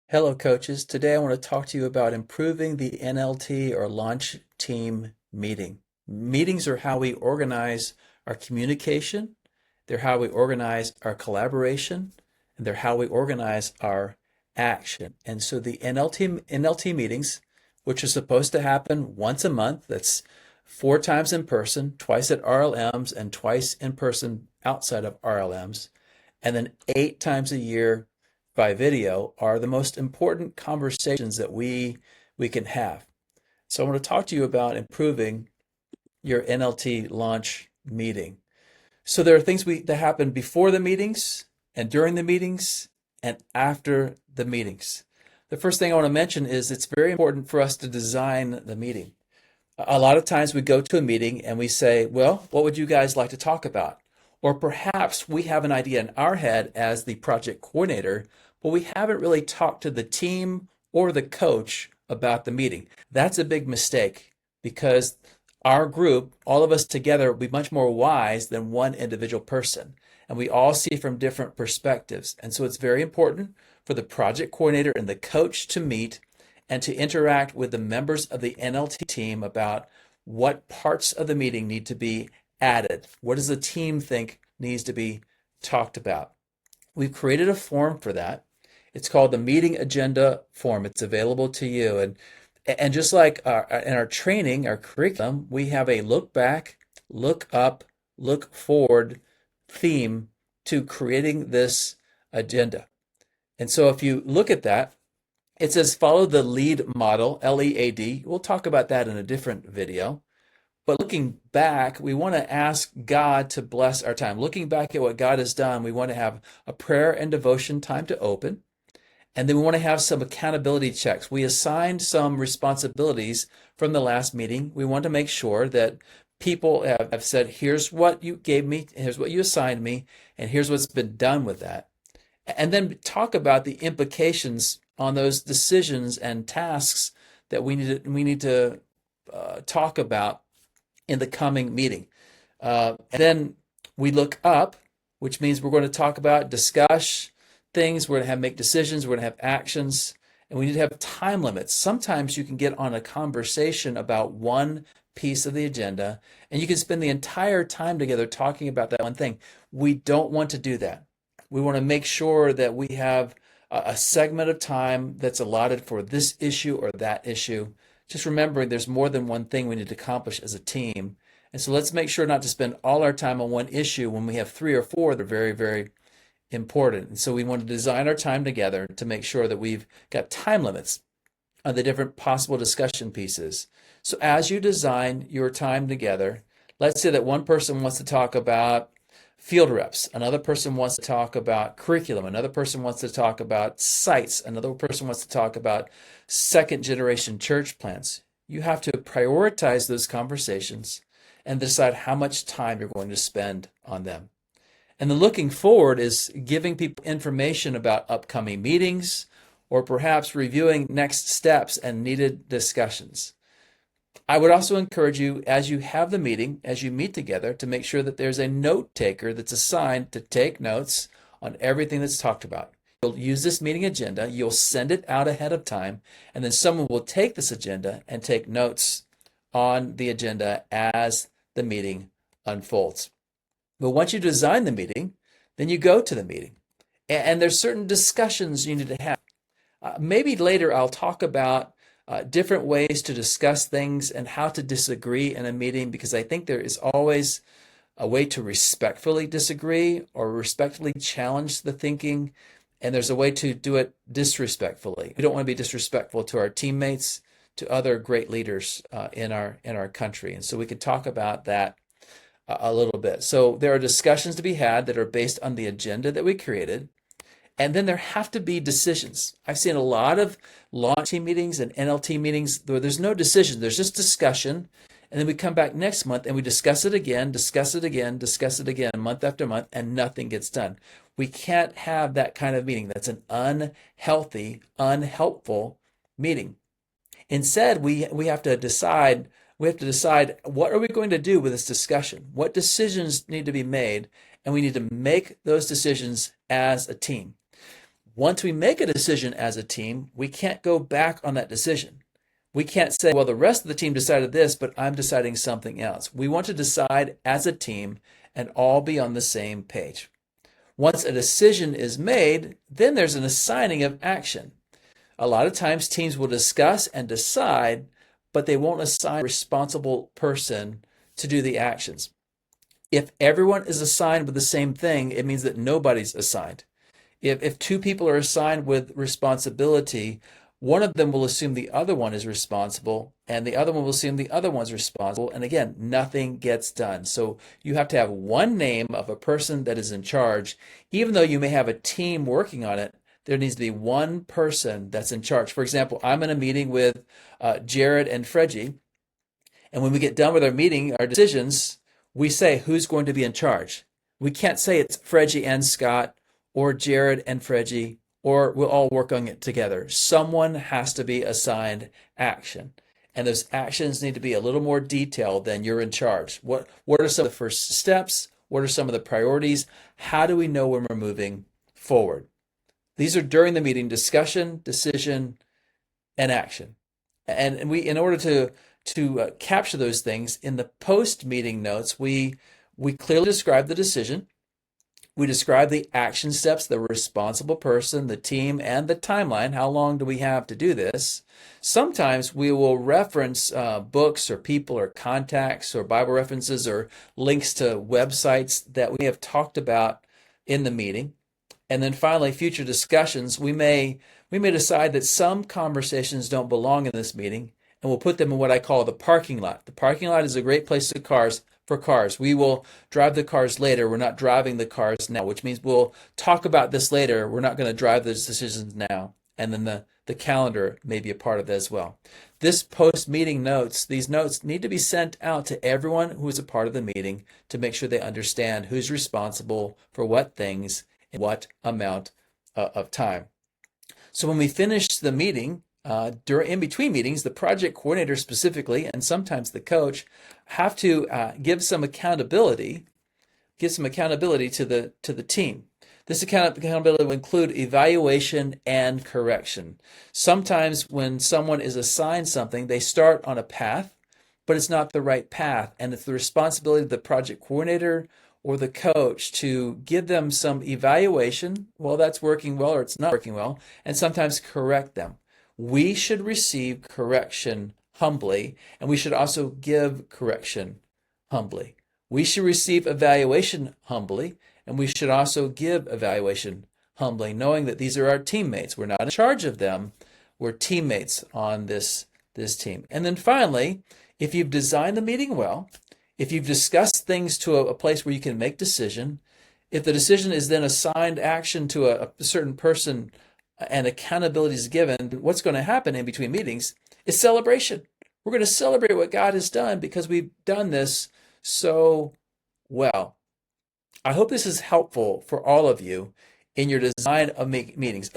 Hello, coaches. Today I want to talk to you about improving the NLT or launch team meeting. Meetings are how we organize our communication, they're how we organize our collaboration, and they're how we organize our action. And so the NLT meetings, which are supposed to happen once a month, that's 4 times in person, twice at RLMs, and twice in person outside of RLMs, and then 8 times a year by video, are the most important conversations that we can have. So I want to talk to you about improving your NLT launch meeting. So there are things that happen before the meetings and during the meetings and after the meetings. The first thing I want to mention is it's very important for us to design the meeting. A lot of times we go to a meeting and we say, well, what would you guys like to talk about? Or perhaps we have an idea in our head as the project coordinator, but we haven't really talked to the team or the coach about the meeting. That's a big mistake because our group, all of us together, will be much more wise than one individual person. And we all see from different perspectives. And so it's very important for the project coordinator and the coach to meet and to interact with the members of the NLT team about what parts of the meeting need to be added. What does the team think needs to be talked about? We've created a form for that. It's called the meeting agenda form. It's available to you. And just like in our training, our curriculum, we have a look back, look up, look forward theme to creating this agenda. And so if you look at that, it says follow the lead model, LEAD. We'll talk about that in a different video. But looking back, we want to ask God to bless our time. Looking back at what God has done, we want to have a prayer and devotion time to open. And then we want to have some accountability checks. We assigned some responsibilities from the last meeting. We want to make sure that people have said, here's what you gave me, here's what you assigned me, and here's what's been done with that. And then talk about the implications on those decisions and tasks that we need to talk about in the coming meeting. And then we look up, which means we're going to talk about, discuss things, we're going to make decisions, we're going to have actions, and we need to have time limits. Sometimes you can get on a conversation about one piece of the agenda, and you can spend the entire time together talking about that one thing. We don't want to do that. We want to make sure that we have a segment of time that's allotted for this issue or that issue. Just remembering there's more than one thing we need to accomplish as a team. And so let's make sure not to spend all our time on one issue when we have 3 or 4 that are very, very important. And so we want to design our time together to make sure that we've got time limits on the different possible discussion pieces. So as you design your time together, let's say that one person wants to talk about field reps, another person wants to talk about curriculum, another person wants to talk about sites, another person wants to talk about second generation church plants. You have to prioritize those conversations and decide how much time you're going to spend on them. And then looking forward is giving people information about upcoming meetings or perhaps reviewing next steps and needed discussions. I would also encourage you, as you have the meeting, as you meet together, to make sure that there's a note taker that's assigned to take notes on everything that's talked about. You'll use this meeting agenda, you'll send it out ahead of time, and then someone will take this agenda and take notes on the agenda as the meeting unfolds. But once you design the meeting, then you go to the meeting. And there's certain discussions you need to have. Maybe later I'll talk about different ways to discuss things and how to disagree in a meeting, because I think there is always a way to respectfully disagree or respectfully challenge the thinking, and there's a way to do it disrespectfully. We don't want to be disrespectful to our teammates, to other great leaders in our country. And so we could talk about that a little bit. So there are discussions to be had that are based on the agenda that we created. And then there have to be decisions. I've seen a lot of launch team meetings and NLT meetings where there's no decision. There's just discussion. And then we come back next month and we discuss it again, month after month, and nothing gets done. We can't have that kind of meeting. That's an unhealthy, unhelpful meeting. Instead, we have to decide what are we going to do with this discussion? What decisions need to be made? And we need to make those decisions as a team. Once we make a decision as a team, we can't go back on that decision. We can't say, well, the rest of the team decided this, but I'm deciding something else. We want to decide as a team and all be on the same page. Once a decision is made, then there's an assigning of action. A lot of times teams will discuss and decide, but they won't assign a responsible person to do the actions. If everyone is assigned with the same thing, it means that nobody's assigned. If two people are assigned with responsibility, one of them will assume the other one is responsible, and the other one will assume the other one's responsible. And again, nothing gets done. So you have to have one name of a person that is in charge. Even though you may have a team working on it, there needs to be one person that's in charge. For example, I'm in a meeting with Jared and Fredgie, and when we get done with our meeting, our decisions, we say who's going to be in charge. We can't say it's Fredgie and Scott or Jared and Fredgie, or we'll all work on it together. Someone has to be assigned action. And those actions need to be a little more detailed than you're in charge. What are some of the first steps? What are some of the priorities? How do we know when we're moving forward? These are during the meeting: discussion, decision, and action. And we, in order to capture those things in the post-meeting notes, we clearly describe the decision. We describe the action steps, the responsible person, the team, and the timeline. How long do we have to do this? Sometimes we will reference books or people or contacts or Bible references or links to websites that we have talked about in the meeting. And then finally, future discussions. We may decide that some conversations don't belong in this meeting, and we'll put them in what I call the parking lot. The parking lot is a great place for cars. We will drive the cars later. We're not driving the cars now, which means we'll talk about this later. We're not going to drive those decisions now. And then the calendar may be a part of that as well. This post-meeting notes, these notes need to be sent out to everyone who is a part of the meeting to make sure they understand who's responsible for what things in what amount of time. So when we finish the meeting, in between meetings, the project coordinator specifically, and sometimes the coach, have to give some accountability to the team. This accountability will include evaluation and correction. Sometimes when someone is assigned something, they start on a path, but it's not the right path, and it's the responsibility of the project coordinator or the coach to give them some evaluation, well, that's working well or it's not working well, and sometimes correct them. We should receive correction humbly, and we should also give correction humbly. We should receive evaluation humbly, and we should also give evaluation humbly, knowing that these are our teammates. We're not in charge of them. We're teammates on this team. And then finally, if you've designed the meeting well, if you've discussed things to a place where you can make decision, if the decision is then assigned action to a certain person and accountability is given, what's going to happen in between meetings is celebration. We're going to celebrate what God has done because we've done this so well. I hope this is helpful for all of you in your design of meetings.